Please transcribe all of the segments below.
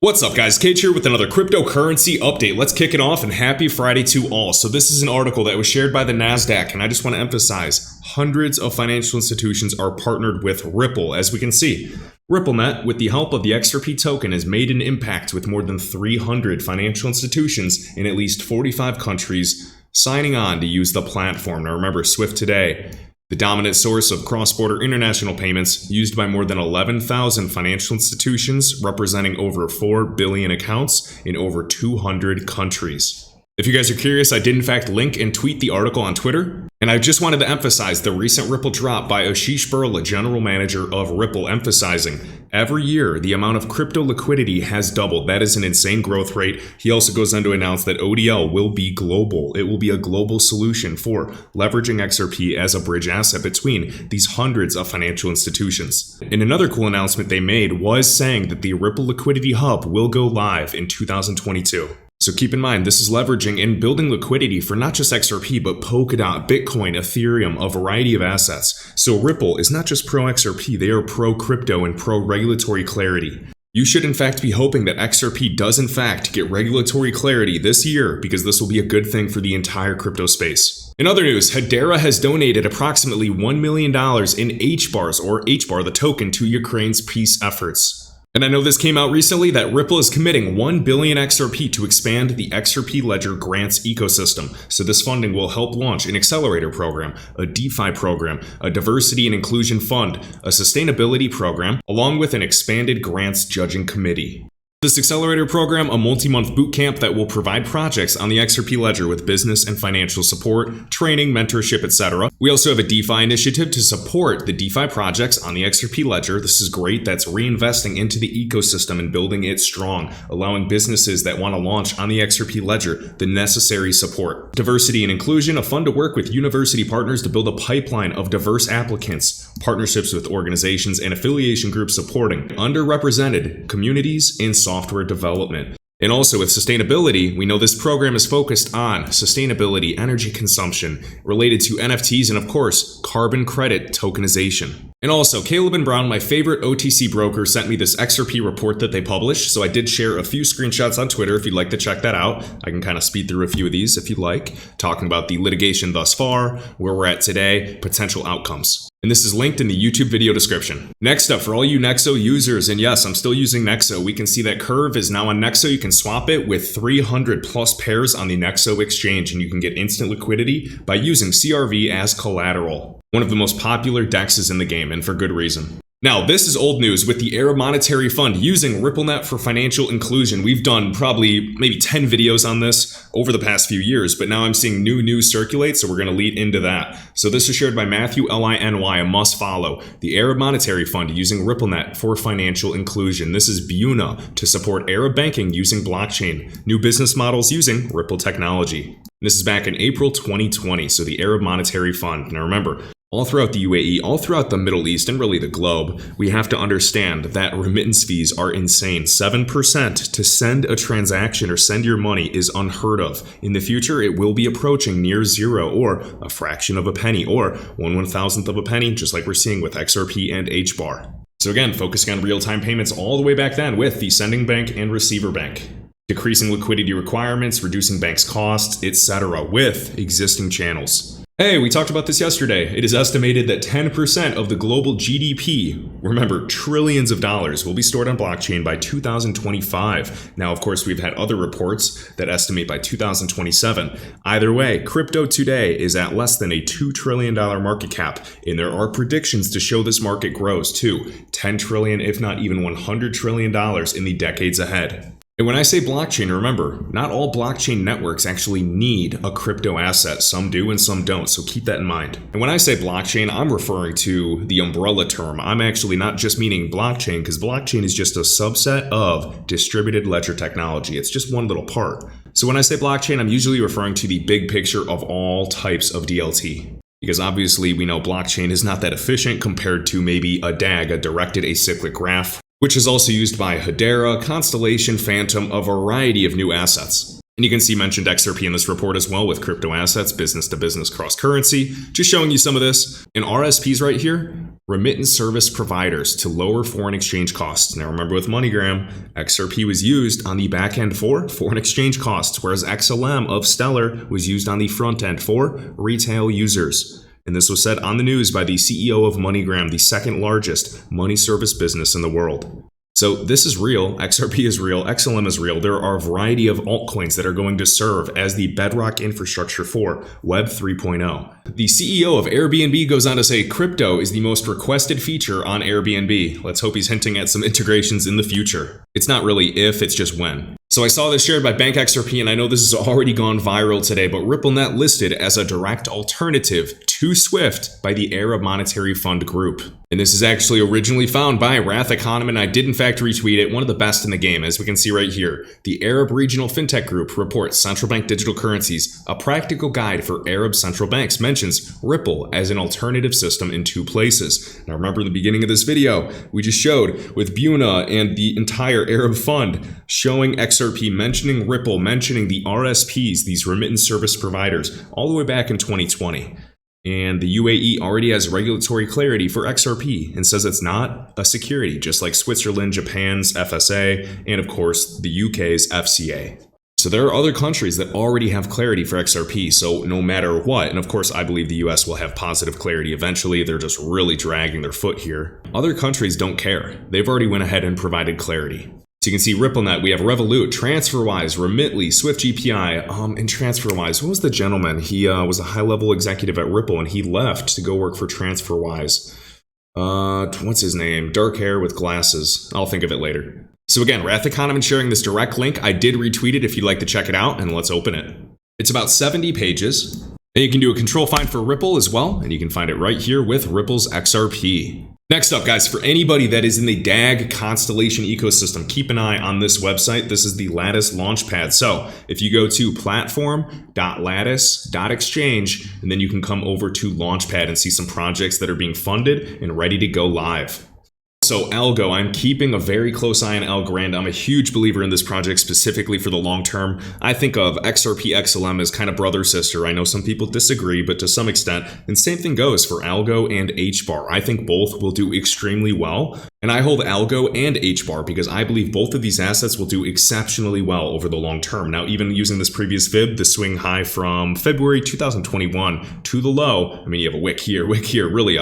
What's up guys, Cage here with another cryptocurrency update. Let's kick it off and happy Friday to all. So this is an article that was shared by the NASDAQ and I just want to emphasize hundreds of financial institutions are partnered with Ripple. As we can see, RippleNet with the help of the XRP token has made an impact with more than 300 financial institutions in at least 45 countries signing on to use the platform. Now remember, SWIFT today, the dominant source of cross-border international payments, used by more than 11,000 financial institutions, representing over 4 billion accounts in over 200 countries. If you guys are curious, I did in fact link and tweet the article on Twitter, and I just wanted to emphasize the recent Ripple drop by Ashish Burla, general manager of Ripple, emphasizing every year the amount of crypto liquidity has doubled. That is an insane growth rate. He also goes on to announce that ODL will be global. It will be a global solution for leveraging XRP as a bridge asset between these hundreds of financial institutions. And another cool announcement they made was saying that the Ripple Liquidity Hub will go live in 2022. So keep in mind, this is leveraging and building liquidity for not just XRP, but Polkadot, Bitcoin, Ethereum, a variety of assets. So Ripple is not just pro XRP, they are pro crypto and pro regulatory clarity. You should in fact be hoping that XRP does in fact get regulatory clarity this year, because this will be a good thing for the entire crypto space. In other news, Hedera has donated approximately $1 million in HBARs, or HBAR, the token, to Ukraine's peace efforts. And I know this came out recently that Ripple is committing 1 billion XRP to expand the XRP Ledger grants ecosystem. So this funding will help launch an accelerator program, a DeFi program, a diversity and inclusion fund, a sustainability program, along with an expanded grants judging committee. This accelerator program, a multi-month bootcamp that will provide projects on the XRP Ledger with business and financial support, training, mentorship, etc. We also have a DeFi initiative to support the DeFi projects on the XRP Ledger. This is great. That's reinvesting into the ecosystem and building it strong, allowing businesses that want to launch on the XRP Ledger the necessary support. Diversity and inclusion, a fund to work with university partners to build a pipeline of diverse applicants, partnerships with organizations and affiliation groups supporting underrepresented communities in software development. And also with sustainability, we know this program is focused on sustainability, energy consumption, related to NFTs, and of course, carbon credit tokenization. And also, Caleb and Brown, my favorite OTC broker, sent me this XRP report that they published, so I did share a few screenshots on Twitter if you'd like to check that out. I can kind of speed through a few of these if you'd like, talking about the litigation thus far, where we're at today, potential outcomes. And this is linked in the YouTube video description. Next up, for all you Nexo users, and yes, I'm still using Nexo, we can see that Curve is now on Nexo. You can swap it with 300 plus pairs on the Nexo exchange, and you can get instant liquidity by using CRV as collateral. One of the most popular dexes in the game, and for good reason. Now, this is old news with the Arab Monetary Fund using RippleNet for financial inclusion. We've done probably maybe 10 videos on this over the past few years, but now I'm seeing new news circulate, so we're going to lead into that. So this is shared by Matthew Liny, a must follow. The Arab Monetary Fund using RippleNet for financial inclusion. This is BUNA to support Arab banking using blockchain, new business models using Ripple technology. This is back in April 2020, so the Arab Monetary Fund. Now remember, all throughout the UAE, all throughout the Middle East, and really the globe, we have to understand that remittance fees are insane. 7% to send a transaction or send your money is unheard of. In the future, it will be approaching near zero, or a fraction of a penny, or 1/1000th of a penny, just like we're seeing with XRP and HBAR. So again, focusing on real-time payments all the way back then with the sending bank and receiver bank. Decreasing liquidity requirements, reducing banks' costs, etc. with existing channels. Hey, we talked about this yesterday. It is estimated that 10% of the global GDP, remember, trillions of dollars, will be stored on blockchain by 2025. Now, of course, we've had other reports that estimate by 2027. Either way, crypto today is at less than a $2 trillion market cap, and there are predictions to show this market grows to $10 trillion, if not even $100 trillion in the decades ahead. And when I say blockchain, remember, not all blockchain networks actually need a crypto asset. Some do and some don't, so keep that in mind. And when I say blockchain, I'm referring to the umbrella term. I'm actually not just meaning blockchain, because blockchain is just a subset of distributed ledger technology. It's just one little part. So when I say blockchain, I'm usually referring to the big picture of all types of DLT. Because obviously we know blockchain is not that efficient compared to maybe a DAG, a directed acyclic graph, which is also used by Hedera, Constellation, Phantom, a variety of new assets. And you can see mentioned XRP in this report as well with crypto assets, business to business cross currency. Just showing you some of this. And RSPs right here, remittance service providers to lower foreign exchange costs. Now remember, with MoneyGram, XRP was used on the back end for foreign exchange costs, whereas XLM of Stellar was used on the front end for retail users. And this was said on the news by the CEO of MoneyGram, the second largest money service business in the world. So this is real, XRP is real, XLM is real. There are a variety of altcoins that are going to serve as the bedrock infrastructure for Web 3.0. The CEO of Airbnb goes on to say crypto is the most requested feature on Airbnb. Let's hope he's hinting at some integrations in the future. It's not really if, it's just when. So I saw this shared by Bank XRP, and I know this has already gone viral today, but RippleNet listed as a direct alternative to SWIFT by the Arab Monetary Fund Group. And this is actually originally found by Roth Economy, and I did in fact retweet it, one of the best in the game, as we can see right here. The Arab Regional FinTech Group reports central bank digital currencies, a practical guide for Arab central banks, mentions Ripple as an alternative system in 2 places. Now remember, in the beginning of this video, we just showed with Buna and the entire Arab fund showing XRP, mentioning Ripple, mentioning the RSPs, these remittance service providers, all the way back in 2020. And the UAE already has regulatory clarity for XRP and says it's not a security, just like Switzerland, Japan's FSA, and of course the UK's FCA. So there are other countries that already have clarity for XRP, so no matter what, and of course I believe the US will have positive clarity eventually, they're just really dragging their foot here. Other countries don't care. They've already went ahead and provided clarity. So you can see RippleNet, we have Revolut, TransferWise, Remitly, Swift GPI, and TransferWise. What was the gentleman? He was a high-level executive at Ripple, and he left to go work for TransferWise. What's his name? Dark hair with glasses. I'll think of it later. So again, Roth Economy sharing this direct link. I did retweet it if you'd like to check it out, and let's open it. It's about 70 pages. And you can do a control find for Ripple as well, and you can find it right here with Ripple's XRP. Next up, guys, for anybody that is in the DAG Constellation ecosystem, keep an eye on this website. This is the Lattice Launch Pad. So if you go to platform.lattice.exchange, and then you can come over to Launchpad and see some projects that are being funded and ready to go live. So Algo, I'm keeping a very close eye on Algorand. I'm a huge believer in this project specifically for the long term. I think of XRP XLM as kind of brother sister. I know some people disagree, but to some extent, and same thing goes for Algo and HBAR. I think both will do extremely well. And I hold Algo and HBAR because I believe both of these assets will do exceptionally well over the long term. Now, even using this previous fib, the swing high from February 2021 to the low, I mean, you have a wick here, really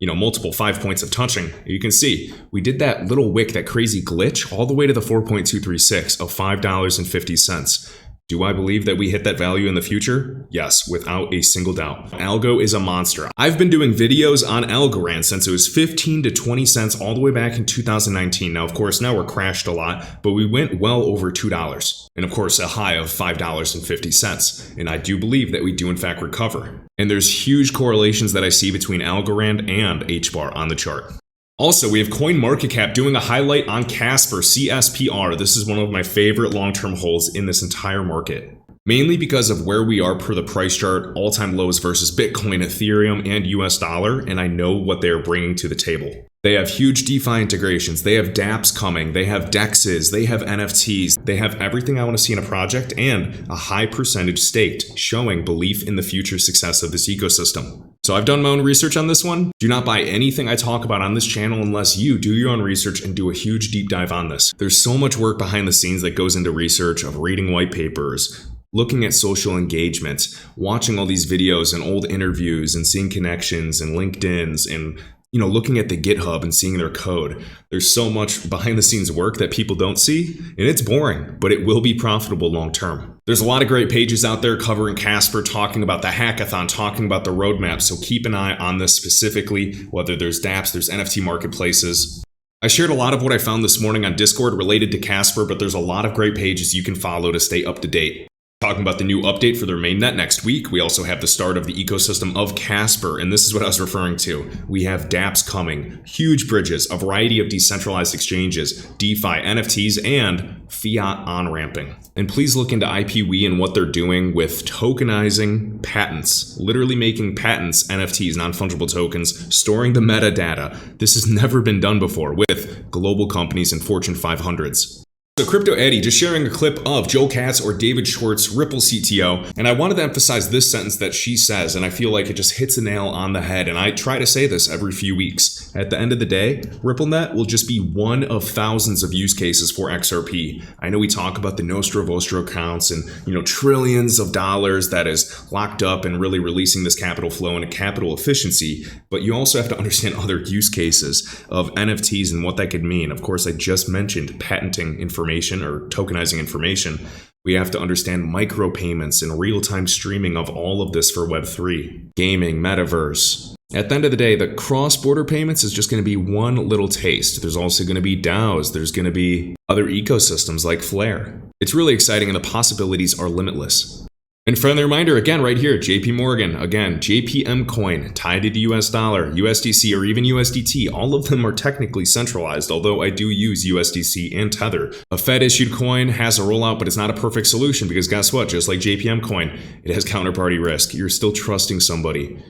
multiple 5 points of touching. You can see we did that little wick, that crazy glitch, all the way to the 4.236 of $5.50. Do I believe that we hit that value in the future? Yes, without a single doubt. Algo is a monster. I've been doing videos on Algorand since it was 15 to 20 cents all the way back in 2019. Now, of course, now we're crashed a lot, but we went well over $2. And of course, a high of $5.50. And I do believe that we do in fact recover. And there's huge correlations that I see between Algorand and HBAR on the chart. Also, we have CoinMarketCap doing a highlight on Casper, CSPR. This is one of my favorite long-term holds in this entire market. Mainly because of where we are per the price chart, all-time lows versus Bitcoin, Ethereum, and US dollar, and I know what they're bringing to the table. They have huge DeFi integrations, they have dApps coming, they have DEXs, they have NFTs, they have everything I want to see in a project, and a high percentage staked, showing belief in the future success of this ecosystem. So I've done my own research on this one. Do not buy anything I talk about on this channel unless you do your own research and do a huge deep dive on this. There's so much work behind the scenes that goes into research of reading white papers, looking at social engagement, watching all these videos and old interviews and seeing connections and LinkedIn's and looking at the GitHub and seeing their code. There's so much behind the scenes work that people don't see, and it's boring, but it will be profitable long term. There's a lot of great pages out there covering Casper, talking about the hackathon, talking about the roadmap, so keep an eye on this specifically, whether there's dApps, there's NFT marketplaces. I shared a lot of what I found this morning on Discord related to Casper, but there's a lot of great pages you can follow to stay up to date. Talking about the new update for their mainnet next week. We also have the start of the ecosystem of Casper, and this is what I was referring to. We have dApps coming, huge bridges, a variety of decentralized exchanges, DeFi, NFTs, and fiat on-ramping. And please look into IPWE and what they're doing with tokenizing patents, literally making patents, NFTs, non-fungible tokens, storing the metadata. This has never been done before with global companies and Fortune 500s. So Crypto Eddie just sharing a clip of Joel Katz or David Schwartz, Ripple CTO, and I wanted to emphasize this sentence that she says, and I feel like it just hits a nail on the head, and I try to say this every few weeks. At the end of the day, RippleNet will just be one of thousands of use cases for XRP. I know we talk about the Nostro Vostro accounts and, trillions of dollars that is locked up and really releasing this capital flow and a capital efficiency, but you also have to understand other use cases of NFTs and what that could mean. Of course, I just mentioned patenting information or tokenizing information. We have to understand micropayments and real-time streaming of all of this for Web3, gaming, metaverse. At the end of the day, the cross-border payments is just going to be one little taste. There's also going to be DAOs. There's going to be other ecosystems like Flare. It's really exciting and the possibilities are limitless. And friendly reminder, again, right here, JP Morgan, again, JPM coin, tied to the US dollar, USDC, or even USDT. All of them are technically centralized, although I do use USDC and Tether. A Fed-issued coin has a rollout, but it's not a perfect solution because guess what? Just like JPM coin, it has counterparty risk. You're still trusting somebody.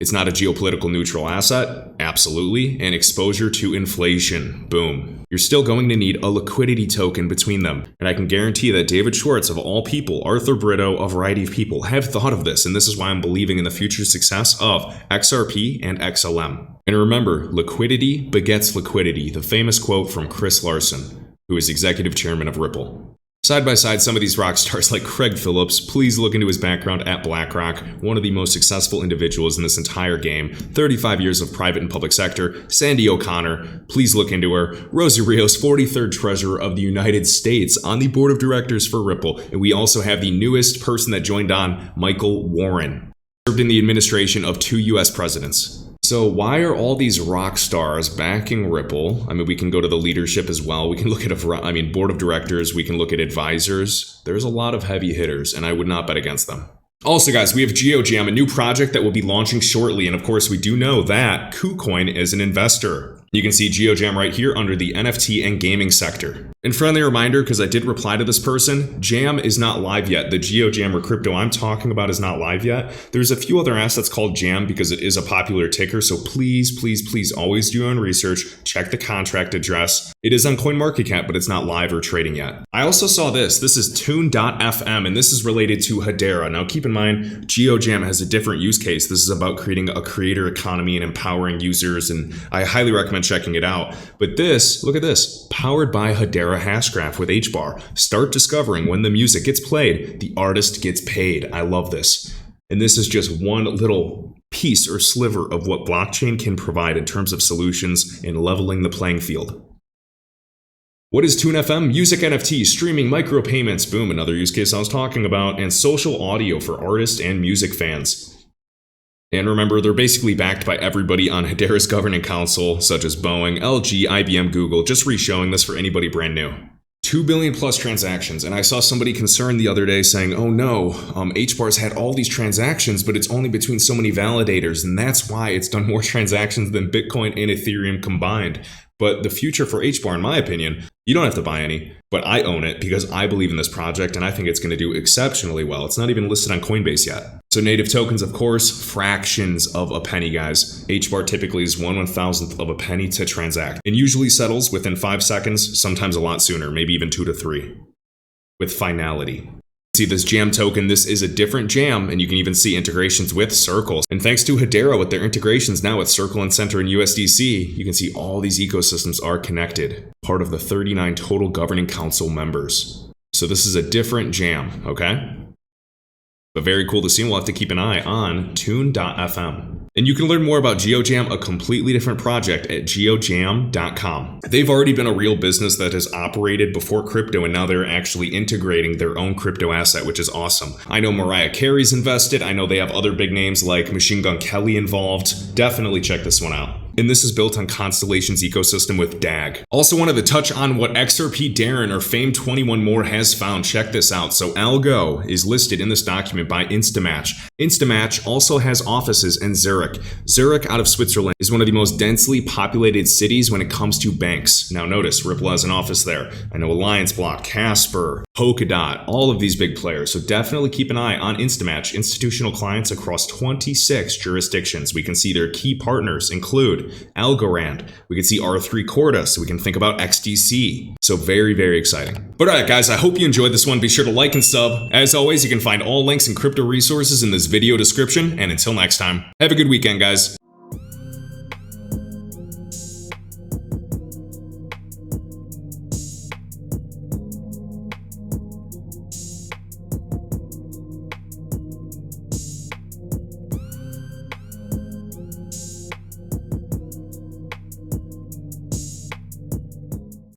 It's not a geopolitical neutral asset, absolutely, and exposure to inflation, boom. You're still going to need a liquidity token between them, and I can guarantee that David Schwartz, of all people, Arthur Brito, a variety of people, have thought of this, and this is why I'm believing in the future success of XRP and XLM. And remember, liquidity begets liquidity, the famous quote from Chris Larsen, who is executive chairman of Ripple. Side by side, some of these rock stars like Craig Phillips, please look into his background at BlackRock, one of the most successful individuals in this entire game, 35 years of private and public sector. Sandy O'Connor, please look into her. Rosie Rios, 43rd Treasurer of the United States on the board of directors for Ripple. And we also have the newest person that joined on, Michael Warren, served in the administration of 2 US presidents. So why are all these rock stars backing Ripple? I mean, we can go to the leadership as well. We can look at board of directors. We can look at advisors. There's a lot of heavy hitters, and I would not bet against them. Also, guys, we have GeoJam, a new project that will be launching shortly. And of course, we do know that KuCoin is an investor. You can see GeoJam right here under the NFT and gaming sector. And friendly reminder, because I did reply to this person, Jam is not live yet. The GeoJam or crypto I'm talking about is not live yet. There's a few other assets called Jam because it is a popular ticker. So please, please, please always do your own research. Check the contract address. It is on CoinMarketCap, but it's not live or trading yet. I also saw this. This is Tune.fm, and this is related to Hedera. Now, keep in mind, GeoJam has a different use case. This is about creating a creator economy and empowering users, and I highly recommend checking it out. But this, look at this, powered by Hedera Hashgraph with HBAR. Start discovering when the music gets played, the artist gets paid. I love this. And this is just one little piece or sliver of what blockchain can provide in terms of solutions in leveling the playing field. What is TuneFM? Music NFT, streaming, micropayments, boom, another use case I was talking about, and social audio for artists and music fans. And remember, they're basically backed by everybody on Hedera's governing council, such as Boeing, LG, IBM, Google, just re-showing this for anybody brand new. 2 billion plus transactions, and I saw somebody concerned the other day saying, oh no, HBAR's had all these transactions, but it's only between so many validators, and that's why it's done more transactions than Bitcoin and Ethereum combined. But the future for HBAR, in my opinion, you don't have to buy any, but I own it because I believe in this project and I think it's going to do exceptionally well. It's not even listed on Coinbase yet. So native tokens, of course, fractions of a penny, guys. HBAR typically is 1/1000th of a penny to transact and usually settles within 5 seconds, sometimes a lot sooner, maybe even 2 to 3, with finality. See this Jam token, this is a different Jam, and you can even see integrations with Circle. And thanks to Hedera with their integrations now with Circle and Center and USDC, you can see all these ecosystems are connected, part of the 39 total governing council members. So this is a different Jam, okay? But very cool to see, and we'll have to keep an eye on Tune.fm. And you can learn more about GeoJam, a completely different project, at geojam.com. They've already been a real business that has operated before crypto, and now they're actually integrating their own crypto asset, which is awesome. I know Mariah Carey's invested. I know they have other big names like Machine Gun Kelly involved. Definitely check this one out. And this is built on Constellation's ecosystem with DAG. Also wanted to touch on what XRP Darren or Fame21 More has found. Check this out. So Algo is listed in this document by Instamatch. Instamatch also has offices in Zurich. Zurich out of Switzerland is one of the most densely populated cities when it comes to banks. Now notice, Ripple has an office there. I know Alliance Block, Casper, Polkadot, all of these big players. So definitely keep an eye on Instamatch, institutional clients across 26 jurisdictions. We can see their key partners include Algorand. We can see R3 Corda, so we can think about XDC. So very, very exciting. But all right, guys, I hope you enjoyed this one. Be sure to like and sub. As always, you can find all links and crypto resources in this video description. And until next time, have a good weekend, guys.